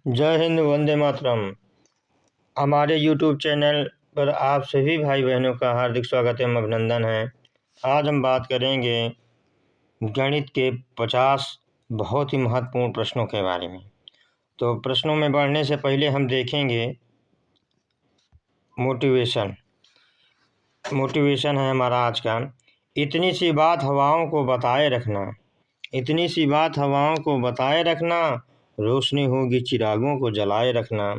जय हिंद, वंदे मातरम। हमारे YouTube channel पर आप सभी भाई बहनों का हार्दिक स्वागत एवं अभिनंदन है। आज हम बात करेंगे गणित के 50 बहुत ही महत्वपूर्ण प्रश्नों के बारे में। तो प्रश्नों में बढ़ने से पहले हम देखेंगे मोटिवेशन है हमारा आज का। इतनी सी बात हवाओं को बताए रखना, इतनी सी बात हवाओं को बताए रखना, रोशनी होगी चिरागों को जलाए रखना।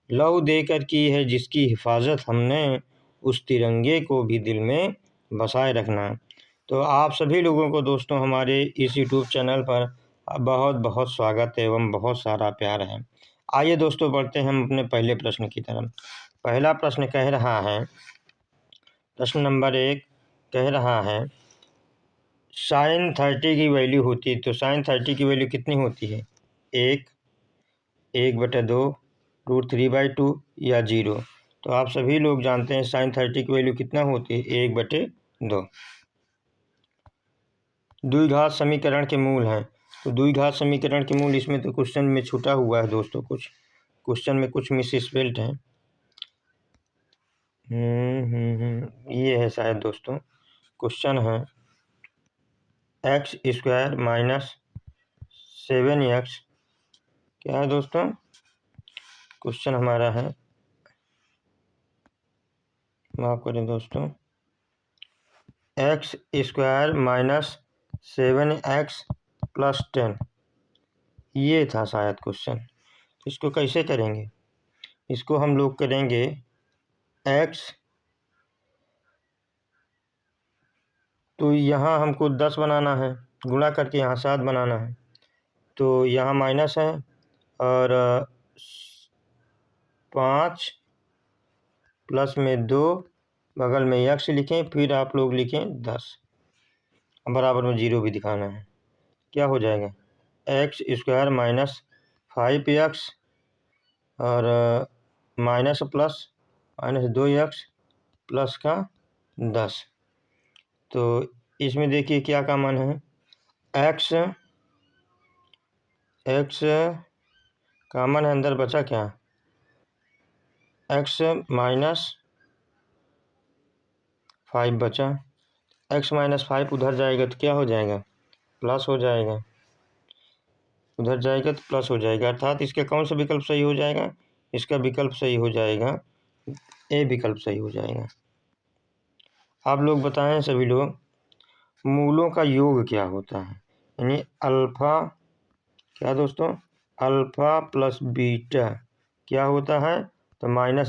लहू देकर की है जिसकी हिफाजत हमने, उस तिरंगे को भी दिल में बसाए रखना। तो आप सभी लोगों को दोस्तों हमारे इस YouTube चैनल पर बहुत बहुत स्वागत एवं बहुत सारा प्यार है। आइए दोस्तों बढ़ते हैं हम अपने पहले प्रश्न की तरफ। पहला प्रश्न कह रहा है, प्रश्न नंबर 1 कह रहा है sin 30 की वैल्यू होती है तो sin 30 की वैल्यू कितनी होती है? 1/2 √3/2 या 0। तो आप सभी लोग जानते हैं sin 30 की वैल्यू कितना होती है? 1/2। द्विघात समीकरण के मूल हैं। तो द्विघात समीकरण के मूल इसमें तो क्वेश्चन में छूटा हुआ है दोस्तों, कुछ क्वेश्चन में कुछ मिस स्पेल्ड है। ये है शायद दोस्तों, क्वेश्चन है x² - 7x। क्या है दोस्तों? क्वेश्चन हमारा है, माफ करें दोस्तों, x² - 7x + 10। ये था शायद क्वेश्चन। इसको कैसे करेंगे? इसको हम लोग करेंगे x, तो यहाँ हमको 10 बनाना है, गुणा करके यहाँ 7 बनाना है। तो यहाँ माइनस है और 5 प्लस में 2, बगल में x लिखें, फिर आप लोग लिखें 10, बराबर में 0 भी दिखाना है। क्या हो जाएगा? x² - 5x और माइनस प्लस -2x प्लस का 10। तो इसमें देखिए क्या का मान है, x कामन है, अंदर बचा क्या? x - 5 बचा। x - 5 उधर जाएगा तो क्या हो जाएगा? प्लस हो जाएगा। उधर जाएगा तो प्लस हो जाएगा, अर्थात इसका कौन सा विकल्प सही हो जाएगा? इसका विकल्प सही हो जाएगा, ए विकल्प सही हो जाएगा। आप लोग बताएं सभी लोग, मूलों का योग क्या होता है? यानी अल्फा, क्या दोस्तों? अल्फा प्लस बीटा क्या होता है? तो -b/a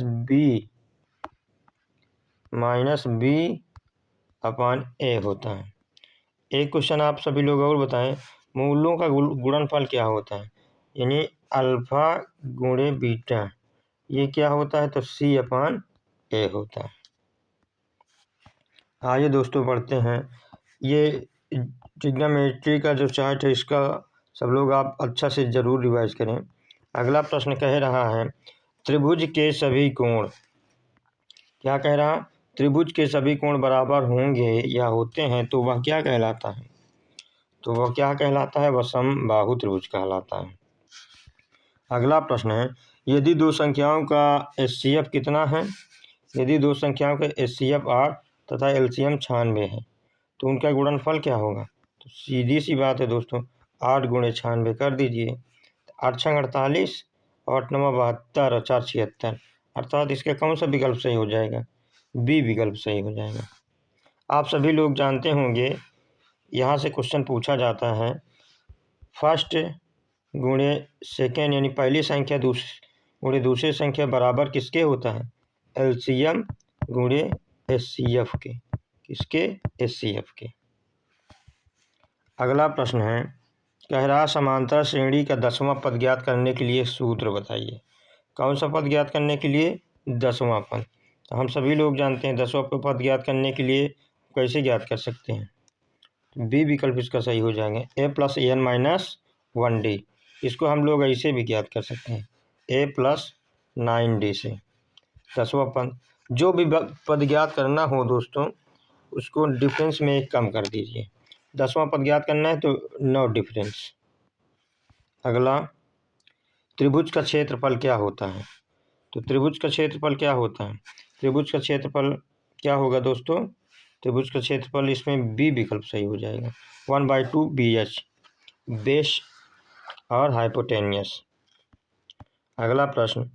होता है। एक क्वेश्चन आप सभी लोग और बताएं, मूलों का गुणनफल क्या होता है? यानी अल्फा गुणे बीटा, ये क्या होता है? तो c/a होता है। आइए दोस्तों बढ़ते हैं। ये ट्रिग्नोमेट्री का जो चार्ट है, इसका सब लोग आप अच्छा से ज़रूर रिवाइज करें। अगला प्रश्न कह रहा है त्रिभुज के सभी कोण, क्या कह रहा? त्रिभुज के सभी कोण बराबर होंगे या होते हैं तो वह क्या कहलाता है? तो वह क्या कहलाता है? वह समबाहु त्रिभुज कहलाता है। अगला प्रश्न है, यदि दो संख्याओं का HCF कितना है? यदि दो संख्याओं का HCF 8 तथा LCM 96 है तो उनका गुणनफल क्या होगा? तो सीधी सी बात है दोस्तों, 8 × 96 कर दीजिए। 8 × 48, 8 × 9 72 और 4 76, अर्थात इसका कौन सा विकल्प सही हो जाएगा? बी विकल्प सही हो जाएगा। आप सभी लोग जानते होंगे, यहाँ से क्वेश्चन पूछा जाता है फर्स्ट गुणे सेकेंड, यानी पहली संख्या गुणे दूसरी संख्या बराबर किसके होता है? LCM गुणे HCF के। किसके? HCF के। अगला प्रश्न है, कह रहा समांतर श्रेणी का 10वां पद ज्ञात करने के लिए सूत्र बताइए। कौन सा पद ज्ञात करने के लिए? 10वां पद। तो हम सभी लोग जानते हैं 10वां पद ज्ञात करने के लिए कैसे ज्ञात कर सकते हैं? बी विकल्प इसका सही हो जाएगा, a + an - 1d। इसको हम लोग ऐसे भी ज्ञात कर सकते हैं, a + 9d से। 10वां पद, जो भी पद ज्ञात करना हो दोस्तों, उसको डिफरेंस में एक कम कर दीजिए। 10वां पद ज्ञात करना है तो नो डिफरेंस। अगला, त्रिभुज का क्षेत्रफल क्या होता है? तो त्रिभुज का क्षेत्रफल क्या होता है? त्रिभुज का क्षेत्रफल क्या होगा दोस्तों? त्रिभुज का क्षेत्रफल, इसमें बी विकल्प सही हो जाएगा, 1/2 BH, बेस और हाइपोटेनियस। अगला प्रश्न,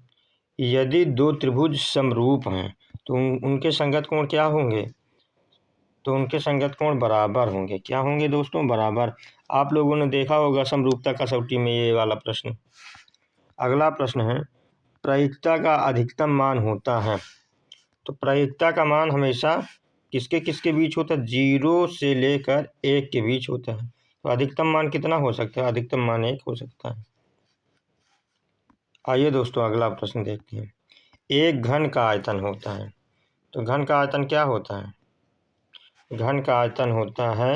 यदि दो त्रिभुज समरूप हैं तो उनके संगत कोण क्या होंगे? तो उनके संगत कोण बराबर होंगे। क्या होंगे दोस्तों? बराबर। आप लोगों ने देखा होगा समरूपता कसौटी में ये वाला प्रश्न। अगला प्रश्न है, प्रायिकता का अधिकतम मान होता है। तो प्रायिकता का मान हमेशा किसके किसके बीच होता है? 0 से लेकर 1 के बीच होता है। तो अधिकतम मान कितना हो सकता है? अधिकतम मान 1 हो सकता है। आइए दोस्तों अगला प्रश्न देखते हैं। एक घन का आयतन होता है। तो घन का आयतन क्या होता है? घन का आयतन होता है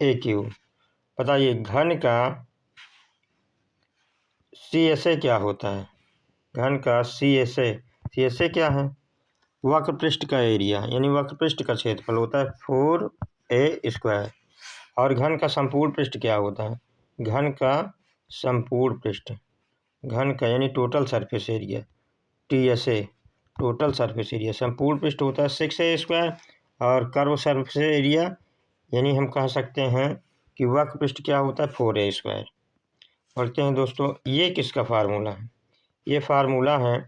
AQ। बताइए घन का CSA क्या होता है? घन का CSA क्या है? वक्र पृष्ठ का एरिया, यानी वक्र पृष्ठ का क्षेत्रफल होता है 4A²। और घन का संपूर्ण पृष्ठ क्या होता है? घन का संपूर्ण पृष्ठ, घन का यानी total surface area, TSA, total surface area. संपूर्ण पृष्ठ होता है 6A²। और कर्व सरफेस एरिया यानी हम कह सकते हैं कि वक्र पृष्ठ क्या होता है? 4A²। पढ़ते हैं दोस्तों, ये किसका फार्मूला है? ये फार्मूला है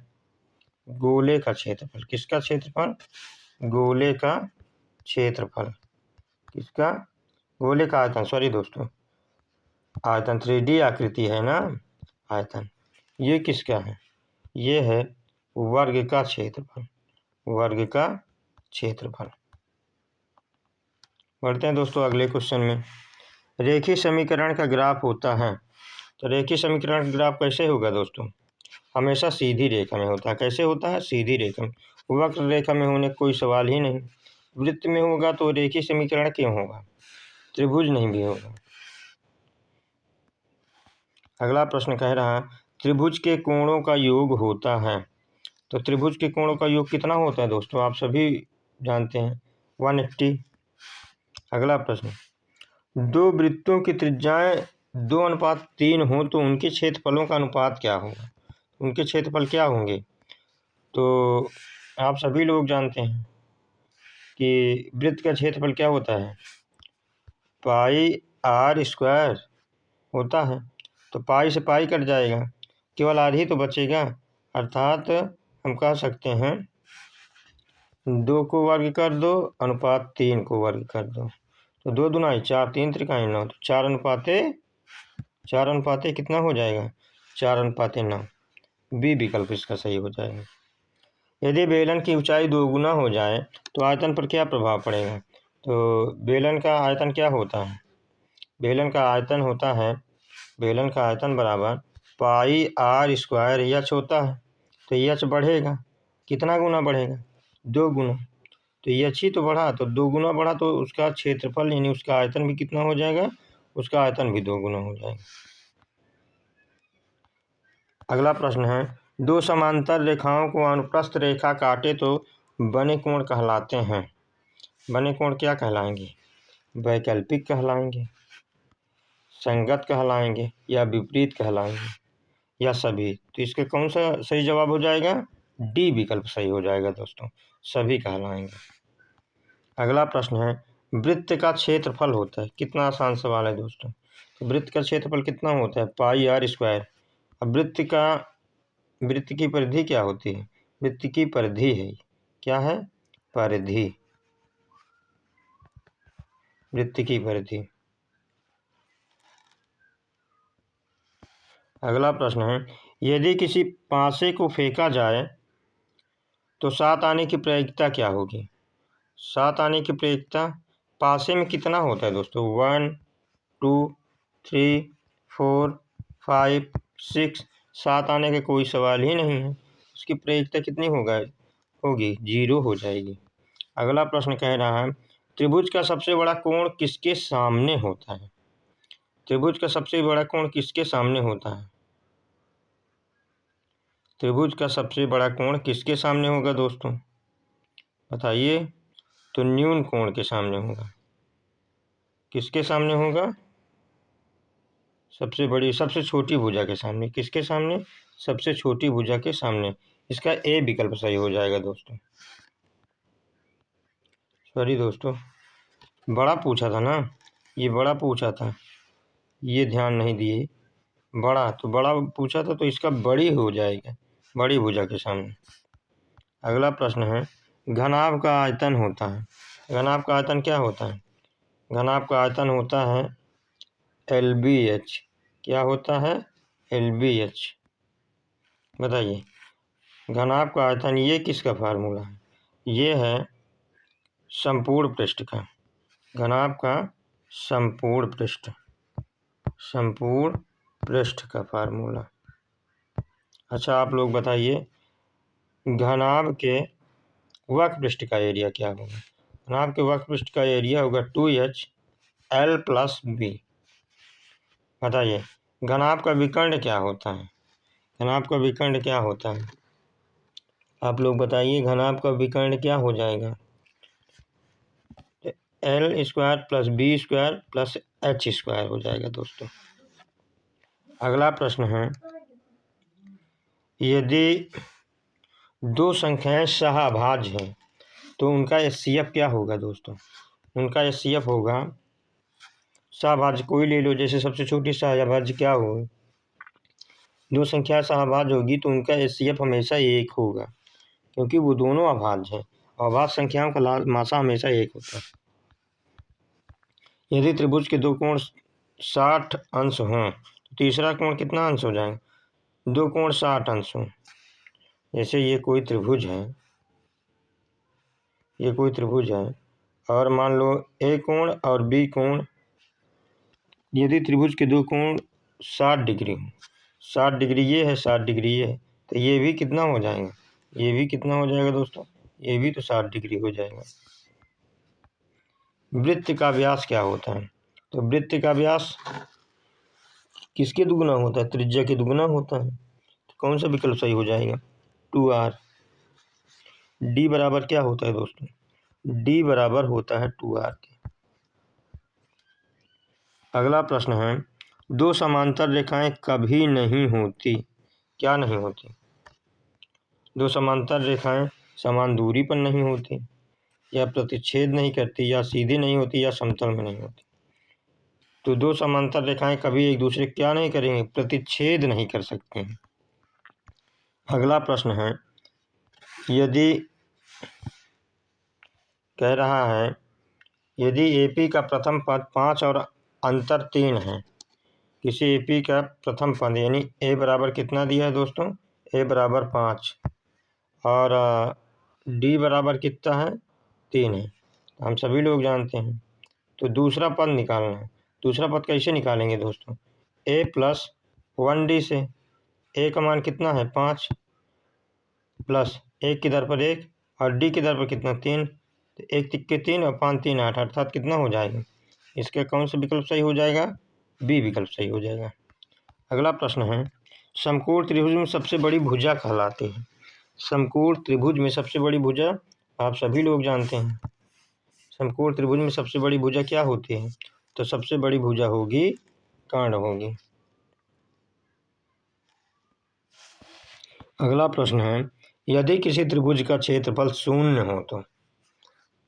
गोले का क्षेत्रफल। किसका क्षेत्रफल? गोले का क्षेत्रफल। किसका? गोले का आयतन, सॉरी दोस्तों, आयतन 3D आकृति है ना, आयतन। ये किसका है? ये है वर्ग का क्षेत्रफल, वर्ग का क्षेत्रफल। बढ़ते हैं दोस्तों अगले क्वेश्चन में। रेखीय समीकरण का ग्राफ होता है। तो रेखीय समीकरण का ग्राफ कैसे होगा दोस्तों? हमेशा सीधी रेखा में होता है। कैसे होता है? सीधी रेखा में। वक्र रेखा में होने का कोई सवाल ही नहीं। वृत्त में होगा तो रेखीय समीकरण क्यों होगा? त्रिभुज नहीं भी होगा। अगला प्रश्न कह रहा है, त्रिभुज के कोणों का योग होता है। तो त्रिभुज के कोणों का योग कितना होता है दोस्तों? आप सभी जानते हैं, 180। अगला प्रश्न, दो वृत्तों की त्रिज्याएं 2:3 हो तो उनके क्षेत्रफलों का अनुपात क्या होगा? उनके क्षेत्रफल क्या होंगे? तो आप सभी लोग जानते हैं कि वृत्त का क्षेत्रफल क्या होता है? πr² होता है। तो पाई से पाई कट जाएगा, केवल आर ही तो बचेगा। अर्थात हम कह सकते हैं 2 को वर्ग कर दो अनुपात 3 को वर्ग कर दो, तो 2 दूना 4, 3 त्रिकाएँ 9, तो 4 अनुपाते कितना हो जाएगा? 4:9। बी विकल्प इसका सही हो जाएगा। यदि बेलन की ऊंचाई 2 गुना हो जाए तो आयतन पर क्या प्रभाव पड़ेगा? तो बेलन का आयतन क्या होता है? बेलन का आयतन होता है, बेलन का आयतन बराबर πr² एच होता है। तो एच बढ़ेगा, कितना गुना बढ़ेगा? 2 गुना। तो एच ही तो बढ़ा, तो 2 गुना बढ़ा तो उसका क्षेत्रफल यानी उसका आयतन भी कितना हो जाएगा? उसका आयतन भी 2 गुना हो जाएगा। अगला प्रश्न है, दो समांतर रेखाओं को अनुप्रस्थ रेखा काटे तो बने कोण कहलाते हैं। बने कोण क्या कहलाएंगे? वैकल्पिक कहलाएंगे, संगत कहलाएंगे, या विपरीत कहलाएंगे, या सभी। तो इसके कौन सा सही जवाब हो जाएगा? डी विकल्प सही हो जाएगा दोस्तों, सभी कहलाएंगे। अगला प्रश्न है, वृत्त का क्षेत्रफल होता है। कितना आसान सवाल है दोस्तों। तो वृत्त का क्षेत्रफल कितना होता है? πr²। अब वृत्त की परिधि क्या होती है? वृत्त की परिधि है, क्या है? परिधि, वृत्त की परिधि। अगला प्रश्न है, यदि किसी पासे को फेंका जाए तो 7 आने की प्रायिकता क्या होगी? 7 आने की प्रायिकता, पासे में कितना होता है दोस्तों? 1 2 3 4 5 6, 7 आने का कोई सवाल ही नहीं है। उसकी प्रायिकता कितनी होगी? 0 हो जाएगी। अगला प्रश्न कह रहा है, त्रिभुज का सबसे बड़ा कोण किसके सामने होता है? त्रिभुज का सबसे बड़ा कोण किसके सामने होता है? त्रिभुज का सबसे बड़ा कोण किसके सामने होगा दोस्तों? बताइए। तो न्यून कोण के सामने होगा। किसके सामने होगा? सबसे छोटी भुजा के सामने, किसके सामने? सबसे छोटी भुजा के सामने। इसका ए विकल्प सही हो जाएगा दोस्तों। सॉरी दोस्तों, बड़ा पूछा था ना, ये बड़ा पूछा था, ये ध्यान नहीं दिए। बड़ा पूछा था तो इसका बड़ी हो जाएगा, बड़ी भुजा के सामने। अगला प्रश्न है, घनाभ का आयतन होता है। घनाभ का आयतन क्या होता है? घनाभ का आयतन होता है LBH। क्या होता है? LBH। बताइए, घनाभ का आयतन, ये किसका फार्मूला है? ये है संपूर्ण पृष्ठ का, घनाभ का संपूर्ण पृष्ठ का फार्मूला। अच्छा, आप लोग बताइए, घनाभ के वक्र पृष्ठ का एरिया क्या होगा? घनाभ के वक्र पृष्ठ का एरिया होगा 2HL+B। बताइए, घनाभ का विकर्ण क्या होता है? घनाभ का विकर्ण क्या होता है? आप लोग बताइए, घनाभ का विकर्ण क्या हो जाएगा? L² + B² + H² हो जाएगा दोस्तों। अगला प्रश्न है, यदि दो संख्याएं सहअभाज्य हैं तो उनका HCF क्या होगा दोस्तों? उनका HCF होगा, सहअभाज्य कोई ले लो, जैसे सबसे छोटी सहअभाज्य क्या होगी? दो संख्या सहअभाज्य होगी तो उनका HCF हमेशा 1 होगा, क्योंकि वो दोनों अभाज्य हैं। अभाज्य संख्याओं का मासा हमेशा 1 होता है। यदि त्रिभुज के दो कोण 60 अंश हों तो तीसरा कोण कितना अंश हो जाएगा? दो कोण 60 अंश हों। जैसे ये कोई त्रिभुज है, और मान लो ए कोण और बी कोण, यदि त्रिभुज के दो कोण 60 डिग्री हो, 60 डिग्री ये है, 60 डिग्री ये है, तो ये भी कितना हो जाएगा? ये भी कितना हो जाएगा दोस्तों? ये भी तो 60 डिग्री हो जाएगा। वृत्त का व्यास क्या होता है? तो वृत्त का व्यास किसके दुगुना होता है? त्रिज्या के दुगुना होता है। तो कौन सा विकल्प सही हो जाएगा? 2R। D बराबर क्या होता है दोस्तों? D बराबर होता है 2R के। अगला प्रश्न है, दो समांतर रेखाएं कभी नहीं होती। क्या नहीं होती? दो समांतर रेखाएं समान दूरी पर नहीं होती, या प्रतिच्छेद नहीं करती, या सीधी नहीं होती, या समतल में नहीं होती। तो दो समांतर रेखाएं कभी एक दूसरे क्या नहीं करेंगे? प्रतिच्छेद नहीं कर सकते हैं। अगला प्रश्न है, यदि कह रहा है, यदि AP का प्रथम पद 5 और अंतर 3 है, किसी AP का प्रथम पद यानी A बराबर कितना दिया है दोस्तों? A बराबर 5 और D बराबर कितना है? 3 है, हम सभी लोग जानते हैं। तो दूसरा पद निकालना है। दूसरा पद कैसे निकालेंगे दोस्तों? A+1D से। A का मान कितना है? 5 प्लस 1 की दर पर 1 और D की दर पर कितना? 3। तो 1 तिक्के 3 और 5 3 8, अर्थात कितना हो जाएगा? इसका कौन सा विकल्प सही हो जाएगा? B विकल्प सही हो जाएगा। अगला प्रश्न है, समकोण त्रिभुज में सबसे बड़ी भुजा कहलाती है। समकोण त्रिभुज में सबसे बड़ी भुजा आप सभी लोग जानते हैं। समकोण त्रिभुज में सबसे बड़ी भुजा क्या होती है? तो सबसे बड़ी भुजा होगी कर्ण होगी। अगला प्रश्न है, यदि किसी त्रिभुज का क्षेत्रफल 0 हो तो?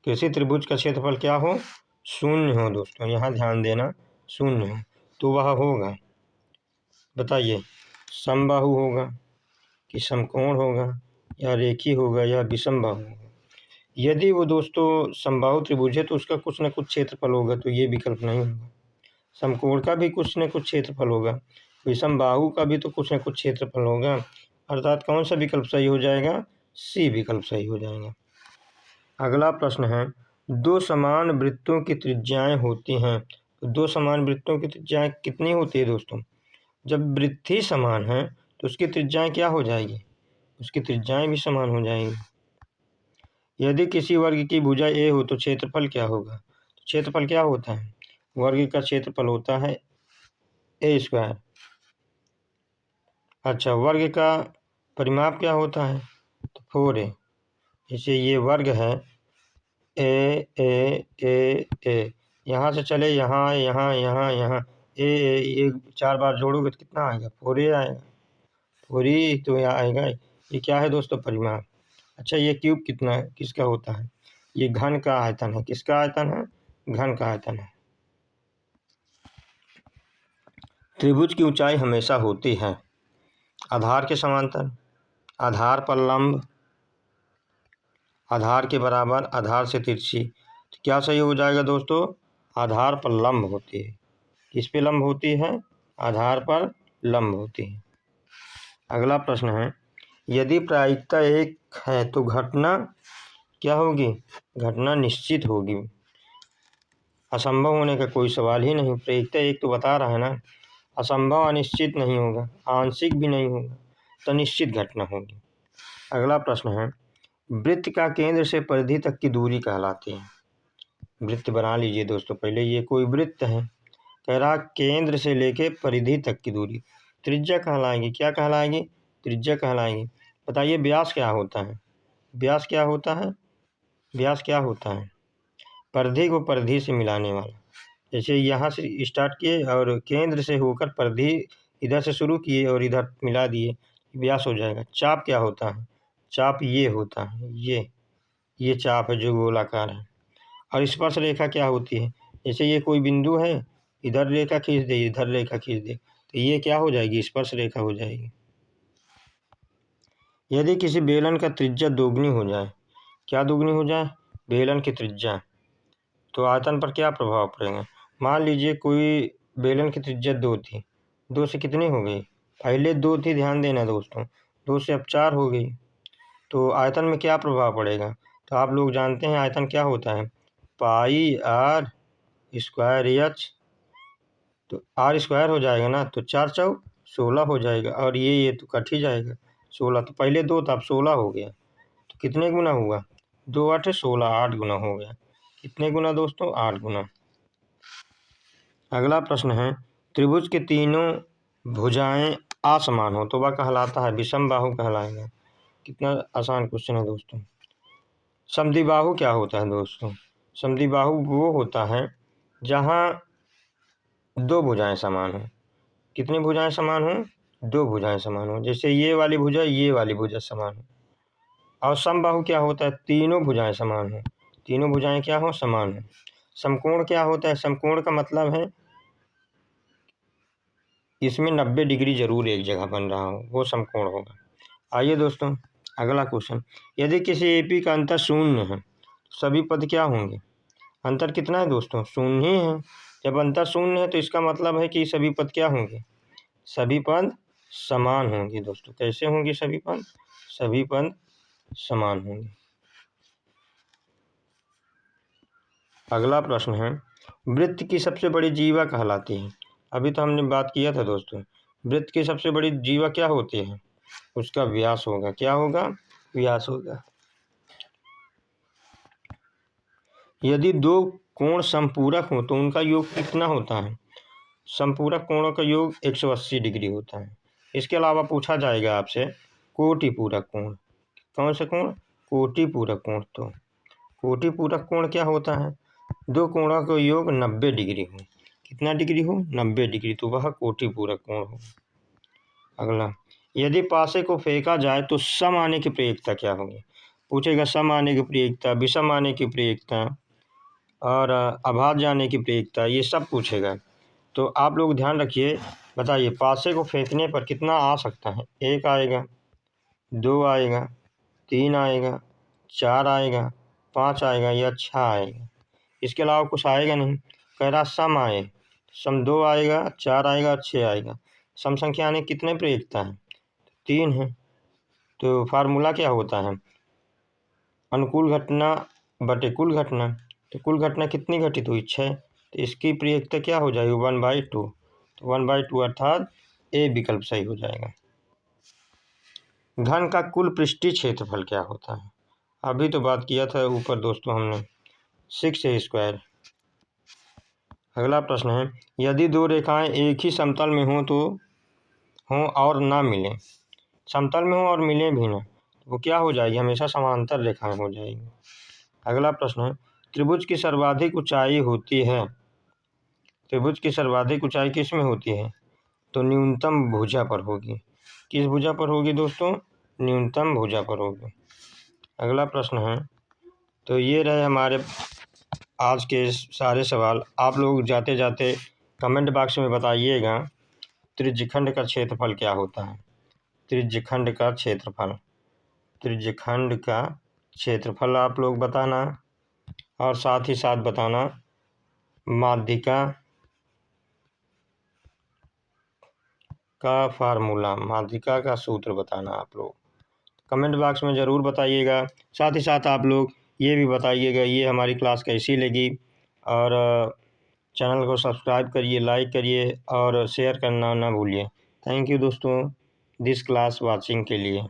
किसी त्रिभुज का क्षेत्रफल क्या हो? 0 हो दोस्तों, यहाँ ध्यान देना, 0 हो तो वह होगा, बताइए, समबाहु होगा कि समकोण होगा, या रेखी होगा, या विषमबाहु होगा? यदि वो दोस्तों समबाहु त्रिभुज है तो उसका कुछ न कुछ क्षेत्रफल होगा, तो ये विकल्प नहीं होगा। समकोण का भी कुछ न कुछ क्षेत्रफल होगा, विषमबाहु का भी तो कुछ न कुछ क्षेत्रफल होगा, अर्थात कौन सा विकल्प सही हो जाएगा? C विकल्प सही हो जाएगा। अगला प्रश्न है, दो समान वृत्तों की त्रिज्याएं होती हैं। तो दो समान वृत्तों की त्रिज्याएं कितनी होती है दोस्तों? जब वृत्त ही समान है तो उसकी त्रिज्याएं क्या हो जाएगी? उसकी त्रिज्याएं भी समान हो जाएंगी। यदि किसी वर्ग की भुजा A हो तो क्षेत्रफल क्या होगा? तो क्षेत्रफल क्या होता है? वर्ग का क्षेत्रफल होता है A²। अच्छा, वर्ग का परिमाप क्या होता है? तो 4A। जैसे ये वर्ग है A A A A, यहाँ से चले यहाँ यहाँ यहाँ यहाँ ये 4 बार जोड़ोगे तो कितना आएगा, 4a आएगा। 4a तो यहाँ आएगा। ये क्या है दोस्तों, परिमाप। अच्छा, ये क्यूब कितना किसका होता है, ये घन का आयतन है। किसका आयतन है, घन का आयतन है। त्रिभुज की ऊंचाई हमेशा होती है आधार के समांतर, आधार पर लंब, आधार के बराबर, आधार से तिरछी। तो क्या सही हो जाएगा दोस्तों, आधार पर लंब होती है। किस पे लंब होती है, आधार पर लंब होती है। अगला प्रश्न है, यदि प्रायिकता 1 है तो घटना क्या होगी, घटना निश्चित होगी। असंभव होने का कोई सवाल ही नहीं। प्रायिकता 1 तो बता रहा है ना, असंभव अनिश्चित नहीं होगा, आंशिक भी नहीं होगा, तो निश्चित घटना होगी। अगला प्रश्न है, वृत्त का केंद्र से परिधि तक की दूरी कहलाती है। वृत्त बना लीजिए दोस्तों, पहले ये कोई वृत्त है, कह रहा केंद्र से लेके परिधि तक की दूरी त्रिज्या कहलाएगी। क्या कहलाएगी, त्रिज्या कहलाएगी। बताइए व्यास क्या होता है, व्यास क्या होता है, व्यास क्या होता है, परिधि को परिधि से मिलाने वाला। जैसे यहाँ से स्टार्ट किए और केंद्र से होकर परिधि इधर से शुरू किए और इधर मिला दिए, व्यास हो जाएगा। चाप क्या होता है, चाप ये होता है, ये चाप है जो गोलाकार है। और स्पर्श रेखा क्या होती है, जैसे ये कोई बिंदु है, इधर रेखा खींच दे, इधर रेखा खींच दे, तो ये क्या हो जाएगी, स्पर्श रेखा हो जाएगी। यदि किसी बेलन का त्रिज्या दोगुनी हो जाए, क्या दोगुनी हो जाए, बेलन की त्रिज्या, तो आयतन पर क्या प्रभाव पड़ेगा। मान लीजिए कोई बेलन की त्रिज्या 2 थी, 2 से कितनी हो गई, पहले 2 थी, ध्यान देना दोस्तों, 2 से अब 4 हो गई, तो आयतन में क्या प्रभाव पड़ेगा। तो आप लोग जानते हैं आयतन क्या होता है, पाई आर स्क्वायर एच, तो आर स्क्वायर हो जाएगा ना, तो 4 चौक 16 हो जाएगा, और ये तो कट ही जाएगा 16, तो पहले 2 था अब 16 हो गया, तो कितने गुना हुआ, 2 8 16, 8 गुना हो गया। कितने गुना दोस्तों, 8 गुना। अगला प्रश्न है, त्रिभुज के तीनों भुजाएं असमान हो तो वह कहलाता है, विषम बाहु कहलाएगा। कितना आसान क्वेश्चन है दोस्तों। समद्विबाहु क्या होता है दोस्तों, समद्विबाहु वो होता है जहाँ 2 भुजाएं समान हो। कितनी भुजाएं समान हो, 2 भुजाएं समान हो, जैसे ये वाली भुजा, ये वाली भुजा समान हो। और समबाहु क्या होता है, तीनों भुजाएं समान हो, तीनों भुजाएं क्या हो, समान हो। समकोण क्या होता है, समकोण का मतलब है इसमें 90 डिग्री जरूर एक जगह बन रहा हो, वो समकोण होगा। आइए दोस्तों अगला क्वेश्चन, यदि किसी एपी का अंतर शून्य है तो सभी पद क्या होंगे। अंतर कितना है दोस्तों, शून्य ही है। जब अंतर शून्य है तो इसका मतलब है कि सभी पद क्या होंगे, सभी पद समान होंगे दोस्तों। कैसे होंगे सभी पद, सभी पद समान होंगे। अगला प्रश्न है, वृत्त की सबसे बड़ी जीवा कहलाती है। अभी तो हमने बात किया था दोस्तों, वृत्त की सबसे बड़ी जीवा क्या होती है, उसका व्यास होगा। क्या होगा, व्यास होगा। यदि 2 कोण समपूरक हो तो उनका योग कितना होता है, समपूरक कोणों का योग 180 डिग्री होता है। इसके अलावा पूछा जाएगा आपसे कोटि पूरक कोण, कौन से कोण, कोटि पूरक कोण। तो कोटि पूरक कोण क्या होता है, 2 कोणों का योग 90 डिग्री हो। कितना डिग्री हो, 90 डिग्री, तो वह कोटि पूरक कोण हो। अगला, यदि पासे को फेंका जाए तो सम आने की प्रयोगता क्या होगी। पूछेगा सम आने की प्रयोगता, विषम आने की प्रयोगता और अभाज्य आने की प्रयोगता, ये सब पूछेगा। तो आप लोग ध्यान रखिए, बताइए पासे को फेंकने पर कितना आ सकता है, 1 आएगा, 2 आएगा, 3 आएगा, 4 आएगा, 5 आएगा या 6 आएगा। इसके अलावा कुछ आएगा नहीं। कह रहा सम आए, सम 2 आएगा, 4 आएगा और 6 आएगा। सम संख्या आने कितने प्रयोगता है, 3 है। तो फार्मूला क्या होता है, अनुकूल घटना बटे कुल घटना। तो कुल घटना कितनी घटित हुई, 6, तो इसकी प्रयोगता क्या हो जाएगी, 1/2। तो 1/2 अर्थात ए विकल्प सही हो जाएगा। घन का कुल पृष्ठीय क्षेत्रफल क्या होता है, अभी तो बात किया था ऊपर दोस्तों हमने, 6a स्क्वायर। अगला प्रश्न है, यदि 2 रेखाएं एक ही समतल में हों तो हों और ना मिलें, समतल में हो और मिलें भी ना, तो वो क्या हो जाएगी, हमेशा समांतर रेखाएं हो जाएगी। अगला प्रश्न है, त्रिभुज की सर्वाधिक ऊंचाई होती है, त्रिभुज की सर्वाधिक ऊंचाई किस में होती है? तो न्यूनतम भुजा पर होगी। किस भुजा पर होगी दोस्तों? न्यूनतम भुजा पर होगी। अगला प्रश्न है, तो ये रहे हमारे आज के सारे सवाल। आप लोग जाते जाते कमेंट बॉक्स में बताइएगा त्रिज्यखंड का क्षेत्रफल क्या होता है। त्रिज्यखंड का क्षेत्रफल, त्रिज्यखंड का क्षेत्रफल आप लोग बताना, और साथ ही साथ बताना माध्यिका का फार्मूला, माध्यिका का सूत्र बताना। आप लोग कमेंट बॉक्स में ज़रूर बताइएगा। साथ ही साथ आप लोग ये भी बताइएगा ये हमारी क्लास कैसी लगी, और चैनल को सब्सक्राइब करिए, लाइक करिए और शेयर करना ना भूलिए। थैंक यू दोस्तों दिस क्लास वाचिंग के लिए।